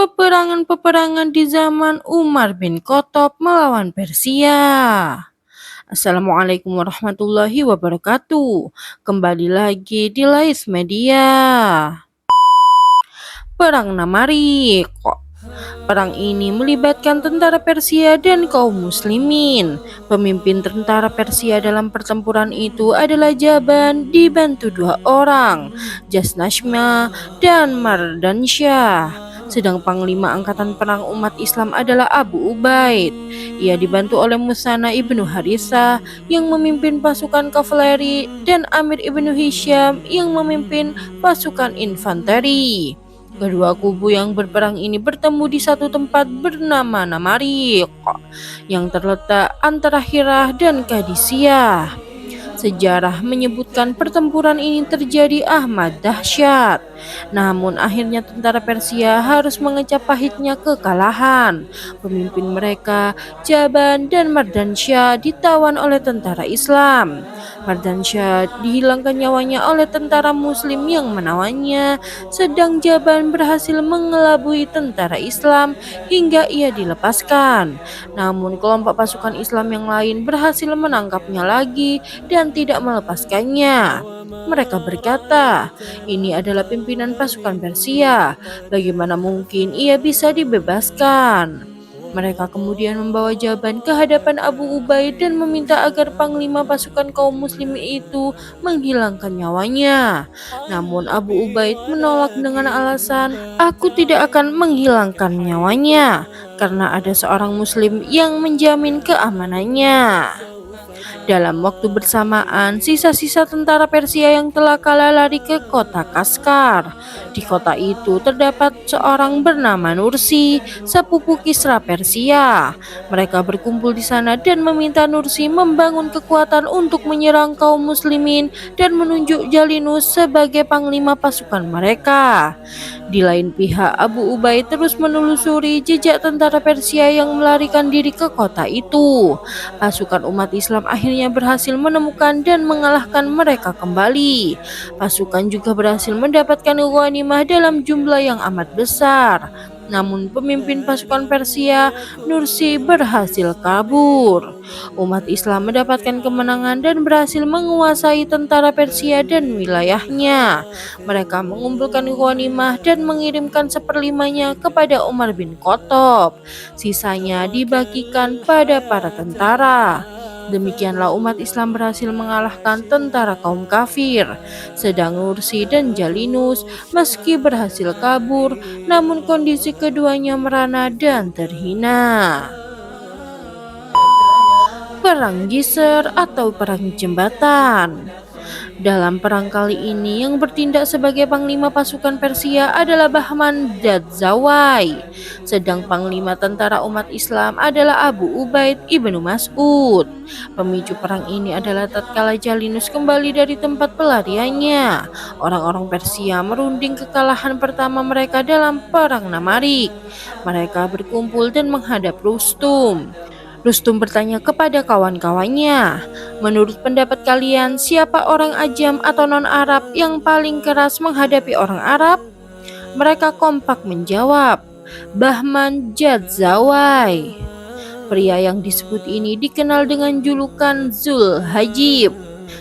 Peperangan-peperangan di zaman Umar bin Khattab melawan Persia. Assalamualaikum warahmatullahi wabarakatuh. Kembali lagi di Lais Media. Perang Namarik. Perang ini melibatkan tentara Persia dan kaum muslimin. Pemimpin tentara Persia dalam pertempuran itu adalah Jaban dibantu dua orang, Jasnashma dan Mardansyah. Sedang panglima angkatan perang umat Islam adalah Abu Ubaid. Ia dibantu oleh Musana ibnu Harithah yang memimpin pasukan kavaleri dan Amir ibnu Hisham yang memimpin pasukan infanteri. Kedua kubu yang berperang ini bertemu di satu tempat bernama Namarik yang terletak antara Hirah dan Qadisiyah. Sejarah menyebutkan pertempuran ini terjadi amat dahsyat. Namun akhirnya tentara Persia harus mengecap pahitnya kekalahan. Pemimpin mereka, Jaban dan Mardansyah, ditawan oleh tentara Islam. Mardansyah dihilangkan nyawanya oleh tentara muslim yang menawannya, sedang Jaban berhasil mengelabui tentara Islam hingga ia dilepaskan. Namun kelompok pasukan Islam yang lain berhasil menangkapnya lagi dan tidak melepaskannya. Mereka berkata, ini adalah pimpinan pasukan Persia, bagaimana mungkin ia bisa dibebaskan? Mereka kemudian membawa Jaban ke hadapan Abu Ubaid dan meminta agar panglima pasukan kaum muslimin itu menghilangkan nyawanya. Namun Abu Ubaid menolak dengan alasan, aku tidak akan menghilangkan nyawanya karena ada seorang muslim yang menjamin keamanannya. Dalam waktu bersamaan, sisa-sisa tentara Persia yang telah kalah lari ke kota Kaskar. Di kota itu terdapat seorang bernama Nursi, sepupu Kisra Persia. Mereka berkumpul di sana dan meminta Nursi membangun kekuatan untuk menyerang kaum muslimin dan menunjuk Jalinus sebagai panglima pasukan mereka. Di lain pihak, Abu Ubaid terus menelusuri jejak tentara Persia yang melarikan diri ke kota itu. Pasukan umat Islam akhirnya berhasil menemukan dan mengalahkan mereka kembali. Pasukan juga berhasil mendapatkan ghanimah dalam jumlah yang amat besar. Namun pemimpin pasukan Persia, Nursi, berhasil kabur. Umat Islam mendapatkan kemenangan dan berhasil menguasai tentara Persia dan wilayahnya. Mereka mengumpulkan ghanimah dan mengirimkan seperlimanya kepada Umar bin Khattab. Sisanya dibagikan pada para tentara. Demikianlah umat Islam berhasil mengalahkan tentara kaum kafir. Sedang Nursi dan Jalinus meski berhasil kabur, namun kondisi keduanya merana dan terhina. Perang Jisr atau Perang Jembatan. Dalam perang kali ini yang bertindak sebagai panglima pasukan Persia adalah Bahman Jadzawai. Sedang panglima tentara umat Islam adalah Abu Ubaid ibnu Mas'ud. Pemicu perang ini adalah tatkala Jalinus kembali dari tempat pelariannya. Orang-orang Persia merunding kekalahan pertama mereka dalam perang Namarik. Mereka berkumpul dan menghadap Rustum. Rustum bertanya kepada kawan-kawannya, menurut pendapat kalian siapa orang ajam atau non-Arab yang paling keras menghadapi orang Arab? Mereka kompak menjawab, Bahman Jadzawai. Pria yang disebut ini dikenal dengan julukan Zul Hajib.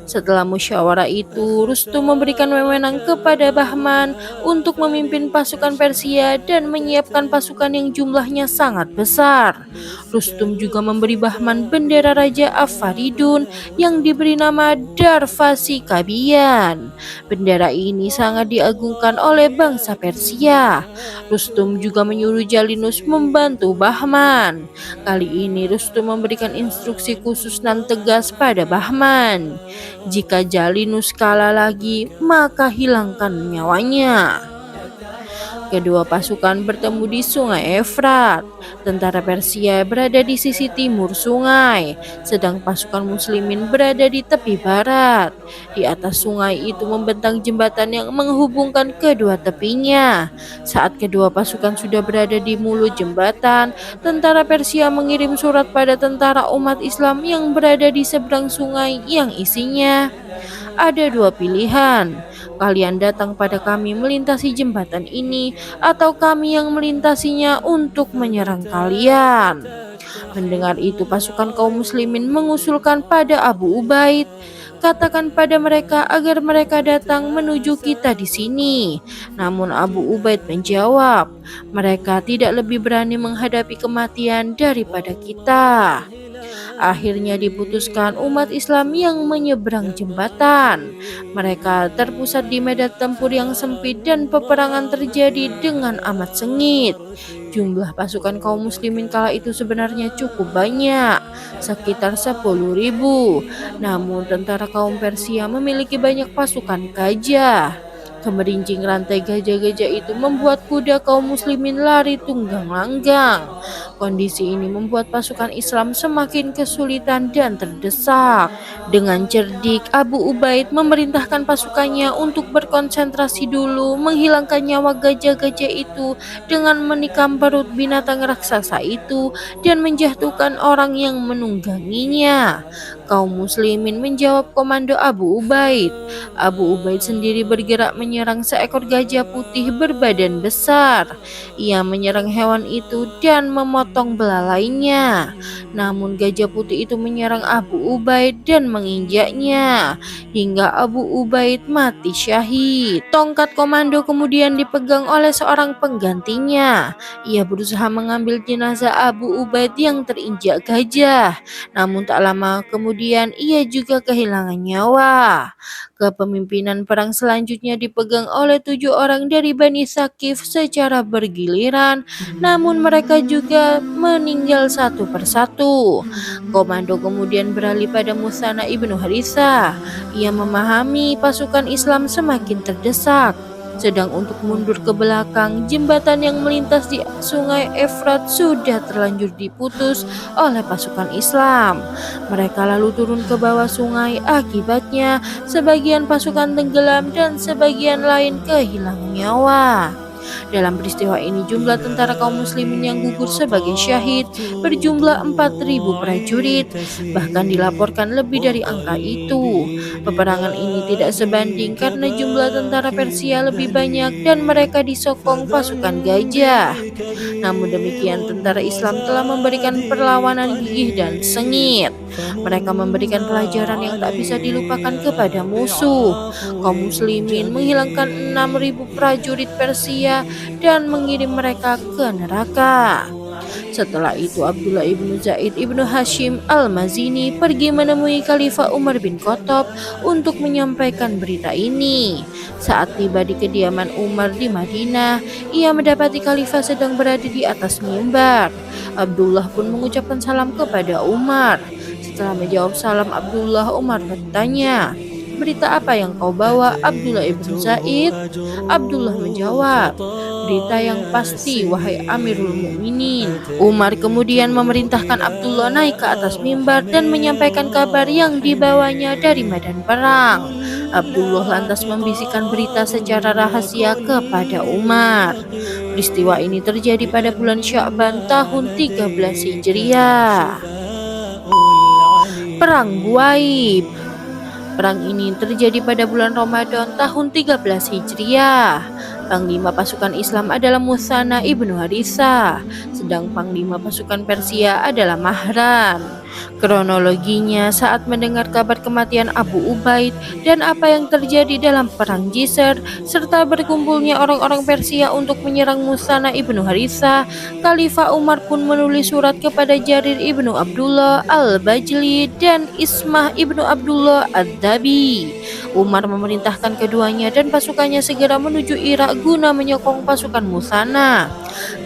Setelah musyawarah itu, Rustum memberikan wewenang kepada Bahman untuk memimpin pasukan Persia dan menyiapkan pasukan yang jumlahnya sangat besar. Rustum juga memberi Bahman bendera Raja Afaridun yang diberi nama Darvasi Kabian. Bendera ini sangat diagungkan oleh bangsa Persia. Rustum juga menyuruh Jalinus membantu Bahman. Kali ini Rustum memberikan instruksi khusus dan tegas pada Bahman. Jika Jalinus kalah lagi, maka hilangkan nyawanya. Kedua pasukan bertemu di Sungai Efrat. Tentara Persia berada di sisi timur sungai, sedang pasukan muslimin berada di tepi barat. Di atas sungai itu membentang jembatan yang menghubungkan kedua tepinya. Saat kedua pasukan sudah berada di mulut jembatan, tentara Persia mengirim surat pada tentara umat Islam yang berada di seberang sungai yang isinya, ada dua pilihan. Kalian datang pada kami melintasi jembatan ini, atau kami yang melintasinya untuk menyerang kalian. Mendengar itu, pasukan kaum muslimin mengusulkan pada Abu Ubaid, katakan pada mereka agar mereka datang menuju kita di sini. Namun Abu Ubaid menjawab, mereka tidak lebih berani menghadapi kematian daripada kita. Akhirnya diputuskan umat Islam yang menyeberang jembatan. Mereka terpusat di medan tempur yang sempit dan peperangan terjadi dengan amat sengit. Jumlah pasukan kaum muslimin kala itu sebenarnya cukup banyak, sekitar 10.000. Namun tentara kaum Persia memiliki banyak pasukan gajah. Kemerincing rantai gajah-gajah itu membuat kuda kaum muslimin lari tunggang langgang. Kondisi ini membuat pasukan Islam semakin kesulitan dan terdesak. Dengan cerdik, Abu Ubaid memerintahkan pasukannya untuk berkonsentrasi dulu menghilangkan nyawa gajah-gajah itu dengan menikam perut binatang raksasa itu dan menjatuhkan orang yang menungganginya. Kaum muslimin menjawab komando Abu Ubaid. Abu Ubaid sendiri bergerak menyerang seekor gajah putih berbadan besar. Ia menyerang hewan itu dan memotong belalainya. Namun gajah putih itu menyerang Abu Ubaid dan menginjaknya hingga Abu Ubaid mati syahid. Tongkat komando kemudian dipegang oleh seorang penggantinya. Ia berusaha mengambil jenazah Abu Ubaid yang terinjak gajah. Namun tak lama kemudian ia juga kehilangan nyawa. Kepemimpinan perang selanjutnya dipegang oleh 7 orang dari Bani Sakif secara bergiliran, namun mereka juga meninggal satu persatu. Komando kemudian beralih pada Musana ibnu Harithah. Ia memahami pasukan Islam semakin terdesak. Sedang untuk mundur ke belakang, jembatan yang melintas di sungai Efrat sudah terlanjur diputus oleh pasukan Islam. Mereka lalu turun ke bawah sungai, akibatnya sebagian pasukan tenggelam dan sebagian lain kehilangan nyawa. Dalam peristiwa ini jumlah tentara kaum muslimin yang gugur sebagai syahid berjumlah 4.000 prajurit, bahkan dilaporkan lebih dari angka itu. Peperangan ini tidak sebanding karena jumlah tentara Persia lebih banyak dan mereka disokong pasukan gajah. Namun demikian tentara Islam telah memberikan perlawanan gigih dan sengit. Mereka memberikan pelajaran yang tak bisa dilupakan kepada musuh. Kaum muslimin menghilangkan 6.000 prajurit Persia dan mengirim mereka ke neraka. Setelah itu Abdullah ibnu Zaid ibnu Hashim al-Mazini pergi menemui Khalifah Umar bin Khattab untuk menyampaikan berita ini. Saat tiba di kediaman Umar di Madinah, ia mendapati Khalifah sedang berada di atas mimbar. Abdullah pun mengucapkan salam kepada Umar. Setelah menjawab salam Abdullah, Umar bertanya, "Berita apa yang kau bawa, Abdullah ibnu Zaid?" Abdullah menjawab, "Berita yang pasti, wahai Amirul Mukminin." Umar kemudian memerintahkan Abdullah naik ke atas mimbar dan menyampaikan kabar yang dibawanya dari medan perang. Abdullah lantas membisikkan berita secara rahasia kepada Umar. Peristiwa ini terjadi pada bulan Sya'ban tahun 13 Hijriah. Perang Buaib. Perang ini terjadi pada bulan Ramadan tahun 13 Hijriah. Panglima pasukan Islam adalah Musana ibnu Harithah, sedang panglima pasukan Persia adalah Mahran. Kronologinya, saat mendengar kabar kematian Abu Ubaid dan apa yang terjadi dalam perang Jisr, serta berkumpulnya orang-orang Persia untuk menyerang Musana ibnu Harithah, Khalifah Umar pun menulis surat kepada Jarir ibnu Abdullah al-Bajli dan Ismah ibnu Abdullah ad-Dabi. Umar memerintahkan keduanya dan pasukannya segera menuju Irak guna menyokong pasukan Musana.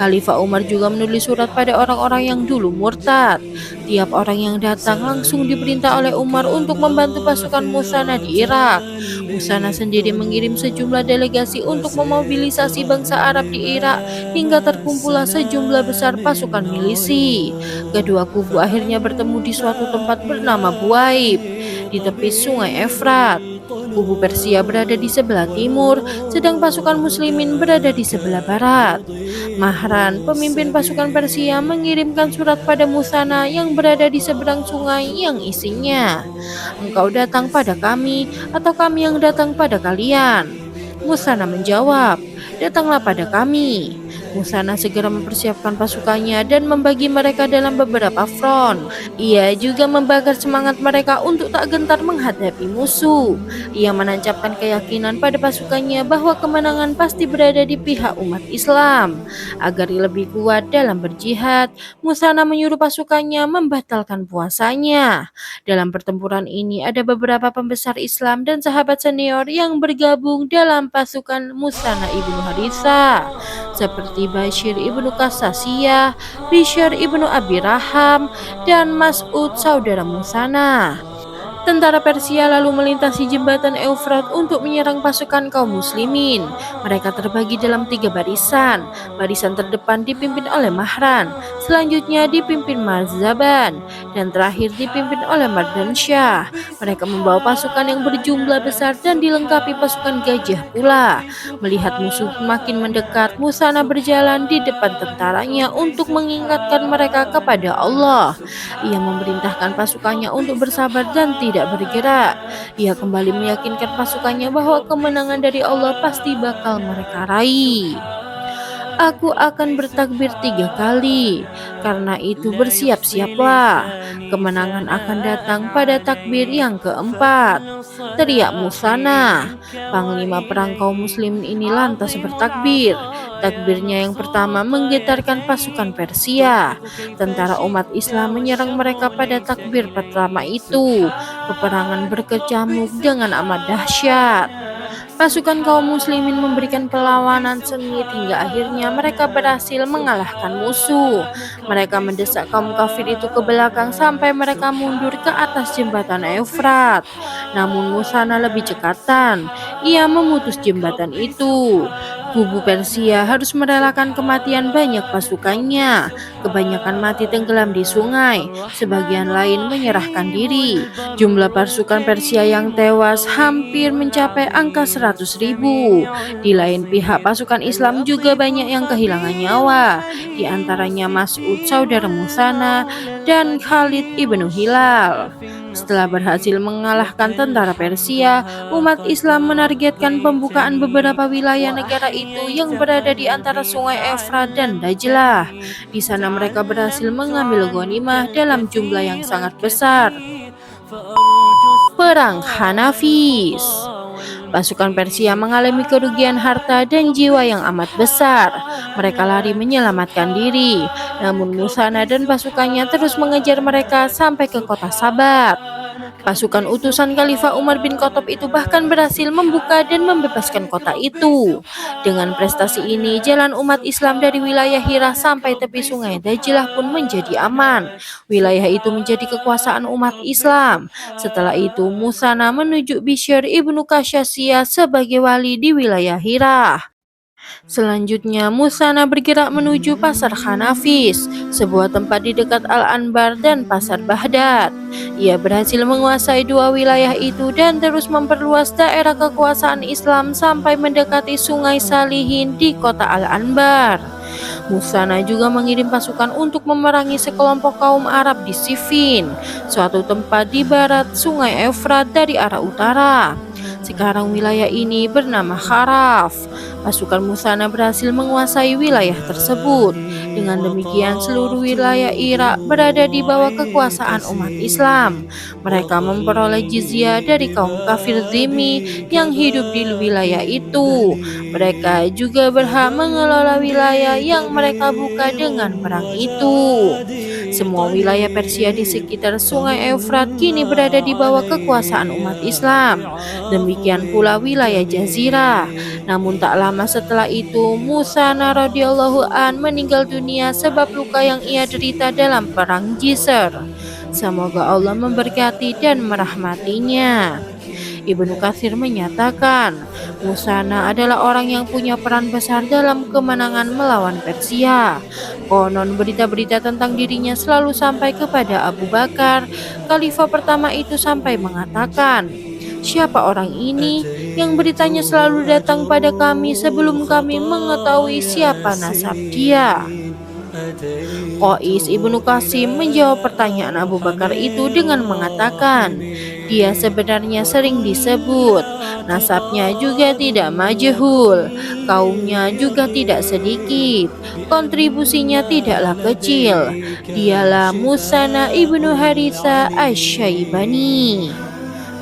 Khalifah Umar juga menulis surat pada orang-orang yang dulu murtad. Tiap orang yang datang langsung diperintah oleh Umar untuk membantu pasukan Musana di Irak. Musana sendiri mengirim sejumlah delegasi untuk memobilisasi bangsa Arab di Irak hingga terkumpullah sejumlah besar pasukan milisi. Kedua kubu akhirnya bertemu di suatu tempat bernama Buaib di tepi sungai Efrat. Kubu Persia berada di sebelah timur, sedang pasukan Muslimin berada di sebelah barat. Mahran, pemimpin pasukan Persia, mengirimkan surat pada Musana yang berada di seberang sungai yang isinya, "Engkau datang pada kami atau kami yang datang pada kalian?" Musana menjawab, "Datanglah pada kami." Musana segera mempersiapkan pasukannya dan membagi mereka dalam beberapa front. Ia juga membakar semangat mereka untuk tak gentar menghadapi musuh. Ia menancapkan keyakinan pada pasukannya bahwa kemenangan pasti berada di pihak umat Islam. Agar lebih kuat dalam berjihad, Musana menyuruh pasukannya membatalkan puasanya. Dalam pertempuran ini ada beberapa pembesar Islam dan sahabat senior yang bergabung dalam pasukan Musana ibnu Harithah, seperti Bashir ibnu Kasasiyah, Bishr ibnu Abi Raham, dan Mas'ud saudara Musana. Tentara Persia lalu melintasi jembatan Eufrat untuk menyerang pasukan kaum muslimin. Mereka terbagi dalam 3 barisan. Barisan terdepan dipimpin oleh Mahran, selanjutnya dipimpin Marzaban, dan terakhir dipimpin oleh Mardan Shah. Mereka membawa pasukan yang berjumlah besar dan dilengkapi pasukan gajah pula. Melihat musuh makin mendekat, Musana berjalan di depan tentaranya untuk mengingatkan mereka kepada Allah. Ia memerintahkan pasukannya untuk bersabar dan tidak bergerak. Ia kembali meyakinkan pasukannya bahwa kemenangan dari Allah pasti bakal mereka raih. "Aku akan bertakbir 3 kali, karena itu bersiap-siaplah. Kemenangan akan datang pada takbir yang keempat," teriak Musana. Panglima perang kaum muslimin ini lantas bertakbir. Takbirnya yang pertama menggetarkan pasukan Persia. Tentara umat Islam menyerang mereka pada takbir pertama itu. Peperangan berkecamuk dengan amat dahsyat. Pasukan kaum muslimin memberikan perlawanan sengit hingga akhirnya mereka berhasil mengalahkan musuh. Mereka mendesak kaum kafir itu ke belakang sampai mereka mundur ke atas jembatan Eufrat. Namun Musana lebih cekatan. Ia memutus jembatan itu. Kubu Persia harus merelakan kematian banyak pasukannya. Kebanyakan mati tenggelam di sungai, sebagian lain menyerahkan diri. Jumlah pasukan Persia yang tewas hampir mencapai angka 100.000. Di lain pihak, pasukan Islam juga banyak yang kehilangan nyawa, di antaranya Mas'ud saudara Musana dan Khalid ibnu Hilal. Setelah berhasil mengalahkan tentara Persia, umat Islam menargetkan pembukaan beberapa wilayah negara itu yang berada di antara sungai Efrat dan Dajlah. Di sana mereka berhasil mengambil ghanimah dalam jumlah yang sangat besar. Perang Hanafis. Pasukan Persia mengalami kerugian harta dan jiwa yang amat besar. Mereka lari menyelamatkan diri, namun Musana dan pasukannya terus mengejar mereka sampai ke kota Sabat. Pasukan utusan Khalifah Umar bin Khattab itu bahkan berhasil membuka dan membebaskan kota itu. Dengan prestasi ini, jalan umat Islam dari wilayah Hira sampai tepi sungai Dajlah pun menjadi aman. Wilayah itu menjadi kekuasaan umat Islam. Setelah itu, Musana menunjuk Bishr ibnu Kasasiyah sebagai wali di wilayah Hira. Selanjutnya, Musana bergerak menuju Pasar Hanafis, sebuah tempat di dekat Al-Anbar dan Pasar Baghdad. Ia berhasil menguasai 2 wilayah itu dan terus memperluas daerah kekuasaan Islam sampai mendekati Sungai Salihin di kota Al-Anbar. Musana juga mengirim pasukan untuk memerangi sekelompok kaum Arab di Siffin, suatu tempat di barat Sungai Efrat dari arah utara. Sekarang wilayah ini bernama Kharaf. Pasukan Musana berhasil menguasai wilayah tersebut. Dengan demikian, seluruh wilayah Irak berada di bawah kekuasaan umat Islam. Mereka memperoleh jizyah dari kaum kafir Zimmi yang hidup di wilayah itu. Mereka juga berhak mengelola wilayah yang mereka buka dengan perang itu. Semua wilayah Persia di sekitar Sungai Efrat kini berada di bawah kekuasaan umat Islam. Demikian pula wilayah Jazirah. Namun tak lama setelah itu, Musana radhiyallahu an meninggal dunia sebab luka yang ia derita dalam perang Jisr. Semoga Allah memberkati dan merahmatinya. Ibnu Katsir menyatakan, Musana adalah orang yang punya peran besar dalam kemenangan melawan Persia. Konon berita-berita tentang dirinya selalu sampai kepada Abu Bakar. Khalifah pertama itu sampai mengatakan, Siapa orang ini yang beritanya selalu datang pada kami sebelum kami mengetahui siapa nasab dia?" Qais ibnu Qasim menjawab pertanyaan Abu Bakar itu dengan mengatakan, "Dia sebenarnya sering disebut, nasabnya juga tidak majhul, kaumnya juga tidak sedikit, kontribusinya tidaklah kecil. Dialah Musana ibnu Harisa Asy-Syaibani."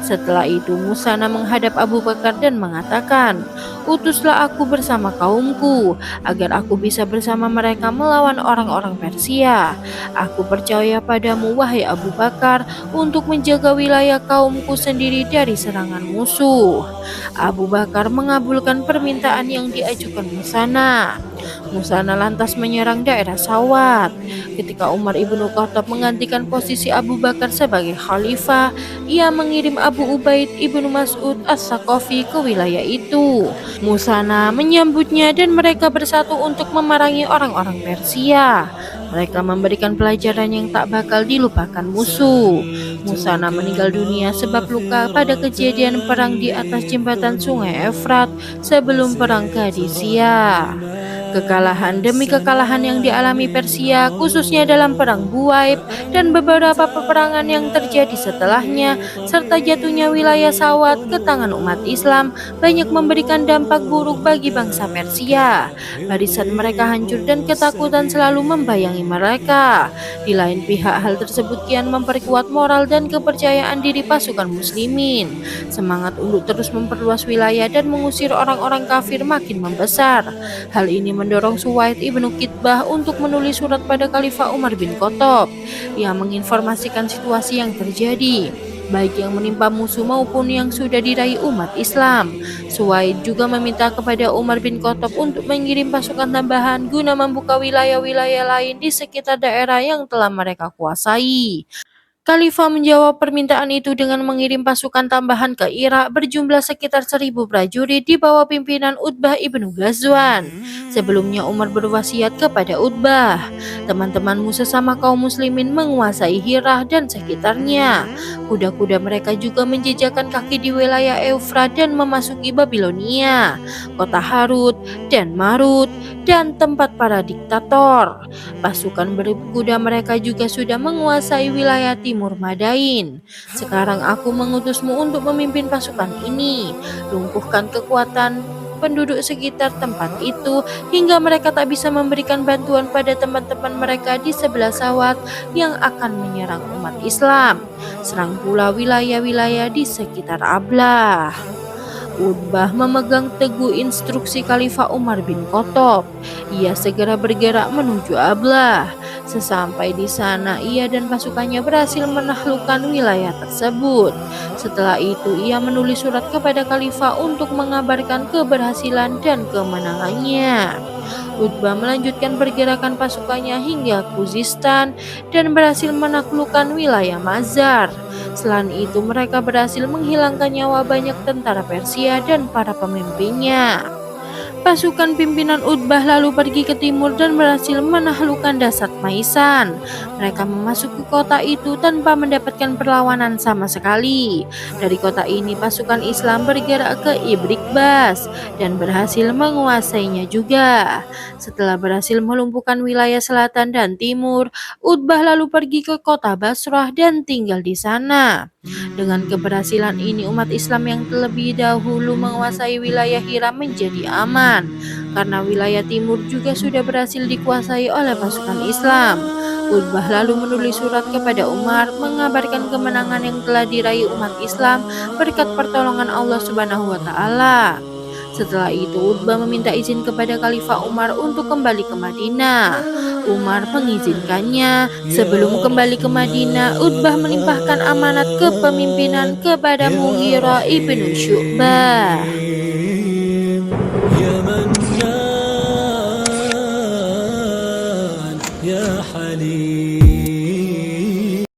Setelah itu Musana menghadap Abu Bakar dan mengatakan, "Utuslah aku bersama kaumku, agar aku bisa bersama mereka melawan orang-orang Persia. Aku percaya padamu, wahai Abu Bakar, untuk menjaga wilayah kaumku sendiri dari serangan musuh." Abu Bakar mengabulkan permintaan yang diajukan Musana. Musana lantas menyerang daerah Sawat. Ketika Umar ibnu Khattab menggantikan posisi Abu Bakar sebagai khalifah, ia mengirim Abu Ubaid ibnu Mas'ud As-Saqafi ke wilayah itu. Musana menyambutnya dan mereka bersatu untuk memerangi orang-orang Persia. Mereka memberikan pelajaran yang tak bakal dilupakan musuh. Musana meninggal dunia sebab luka pada kejadian perang di atas jembatan Sungai Efrat sebelum perang Qadisiyah. Kekalahan demi kekalahan yang dialami Persia, khususnya dalam Perang Buaib dan beberapa peperangan yang terjadi setelahnya, serta jatuhnya wilayah Sawat ke tangan umat Islam, banyak memberikan dampak buruk bagi bangsa Persia. Barisan mereka hancur dan ketakutan selalu membayangi mereka. Di lain pihak, hal tersebut kian memperkuat moral dan kepercayaan diri pasukan muslimin. Semangat untuk terus memperluas wilayah dan mengusir orang-orang kafir makin membesar. Hal ini mendorong Suwaid ibnu Kitbah untuk menulis surat pada Khalifah Umar bin Khattab. Ia menginformasikan situasi yang terjadi, baik yang menimpa musuh maupun yang sudah diraih umat Islam. Suwaid juga meminta kepada Umar bin Khattab untuk mengirim pasukan tambahan guna membuka wilayah-wilayah lain di sekitar daerah yang telah mereka kuasai. Khalifah menjawab permintaan itu dengan mengirim pasukan tambahan ke Irak berjumlah sekitar 1.000 prajurit di bawah pimpinan Utbah ibnu Ghazwan. Sebelumnya Umar berwasiat kepada Utbah, "Teman-temanmu sesama kaum muslimin menguasai Hirah dan sekitarnya. Kuda-kuda mereka juga menjejakkan kaki di wilayah Eufrat dan memasuki Babilonia, kota Harut dan Marut, dan tempat para diktator. Pasukan berkuda mereka juga sudah menguasai wilayah Timur Madain. Sekarang aku mengutusmu untuk memimpin pasukan ini. Lumpuhkan kekuatan penduduk sekitar tempat itu hingga mereka tak bisa memberikan bantuan pada teman-teman mereka di sebelah Sawat yang akan menyerang umat Islam. Serang pula wilayah-wilayah di sekitar Ablah." Utbah memegang teguh instruksi Khalifah Umar bin Khattab. Ia segera bergerak menuju Ablah. Sesampai di sana, ia dan pasukannya berhasil menaklukkan wilayah tersebut. Setelah itu, ia menulis surat kepada Khalifah untuk mengabarkan keberhasilan dan kemenangannya. Utbah melanjutkan pergerakan pasukannya hingga Khuzistan dan berhasil menaklukkan wilayah Mazar. Selain itu, mereka berhasil menghilangkan nyawa banyak tentara Persia dan para pemimpinnya. Pasukan pimpinan Utbah lalu pergi ke timur dan berhasil menaklukkan Dasat Maisan. Mereka memasuki kota itu tanpa mendapatkan perlawanan sama sekali. Dari kota ini pasukan Islam bergerak ke Ibrikbas dan berhasil menguasainya juga. Setelah berhasil melumpuhkan wilayah selatan dan timur, Utbah lalu pergi ke kota Basrah dan tinggal di sana. Dengan keberhasilan ini, umat Islam yang terlebih dahulu menguasai wilayah Hira menjadi aman, karena wilayah timur juga sudah berhasil dikuasai oleh pasukan Islam. Utbah lalu menulis surat kepada Umar mengabarkan kemenangan yang telah diraih umat Islam berkat pertolongan Allah Subhanahu wa Ta'ala. Setelah itu, Utbah meminta izin kepada Khalifah Umar untuk kembali ke Madinah. Umar mengizinkannya. Sebelum kembali ke Madinah, Utbah melimpahkan amanat kepemimpinan kepada Mughirah ibnu Syu'bah.